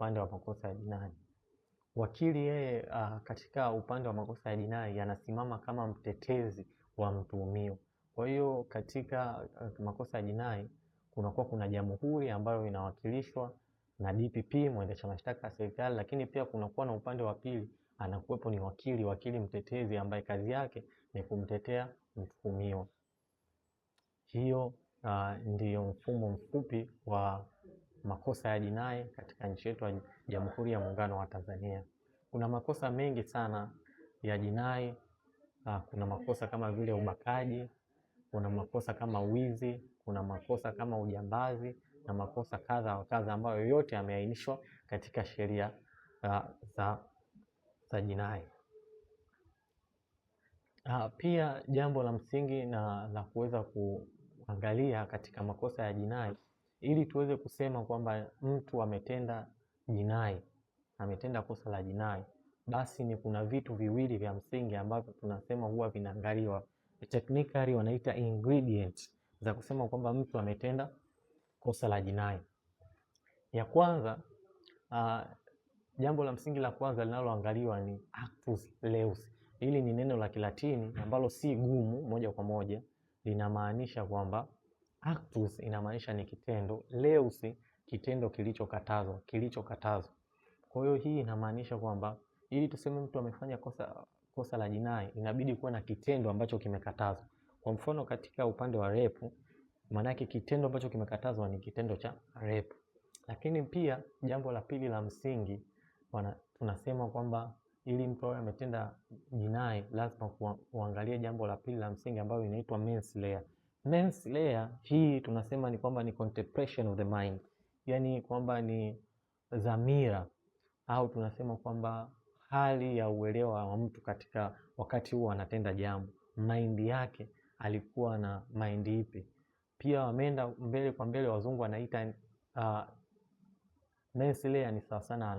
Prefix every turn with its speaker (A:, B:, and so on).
A: upande wa makosa ya jinai. Wakili yeye katika upande wa makosa ya jinai anasimama kama mtetezi wa mtuhumiwa. Kwa hiyo katika makosa ya jinai kuna jamhuri ambayo inawakilishwa na DPP, mwendesha mashtaka ya serikali, lakini pia kunakuwa na upande wa pili anakuwepo ni wakili mtetezi ambaye kazi yake ni kumtetea mtuhumiwa. Hiyo ndiyo mfumo mfupi wa makosa ya jinai katika nchi yetu ya Jamhuri ya Muungano wa Tanzania. Kuna makosa mengi sana ya jinai. Kuna makosa kama vile ubakaji, kuna makosa kama wizi, kuna makosa kama ujambazi na makosa kadha wa kadha ambayo yote yameainishwa katika sheria za jinai. Pia jambo la msingi na la kuweza kuangalia katika makosa ya jinai ili tuweze kusema kwamba mtu ametenda jinai, ametenda kosa la jinai, basi ni kuna vitu viwili vya msingi ambavyo tunasema huwa vinaangaliwa. Technically wanaita ingredients za kusema kwamba mtu ametenda kosa la jinai. Ya kwanza, jambo la msingi la kwanza linaloangaliwa ni actus reus. Hili ni neno la Kilatini ambalo si gumu moja kwa moja, linamaanisha kwamba actus inamaanisha ni kitendo, reus kitendo kilichokatazwa. Kwa hiyo hii inamaanisha kwamba ili tuseme mtu amefanya kosa la jinai inabidi kuwa na kitendo ambacho kimekatazwa. Kwa mfano katika upande wa rape, maana yake kitendo ambacho kimekatazwa ni kitendo cha rape. Lakini pia jambo la pili la msingi tunasema kwamba ili mtu awe ametenda jinai lazima kuangalia jambo la pili la msingi ambalo inaitwa manslaughter. Manslaughter hii tunasema ni kwamba ni contemplation of the mind, yani kwamba ni dhamira au tunasema kwamba hali ya uelewa wa mtu katika wakati huo anatenda jambo, mind yake alikuwa na mind ipi. Pia wameenda mbele kwa mbele, wazungu wanaita manslaughter ni sawa sana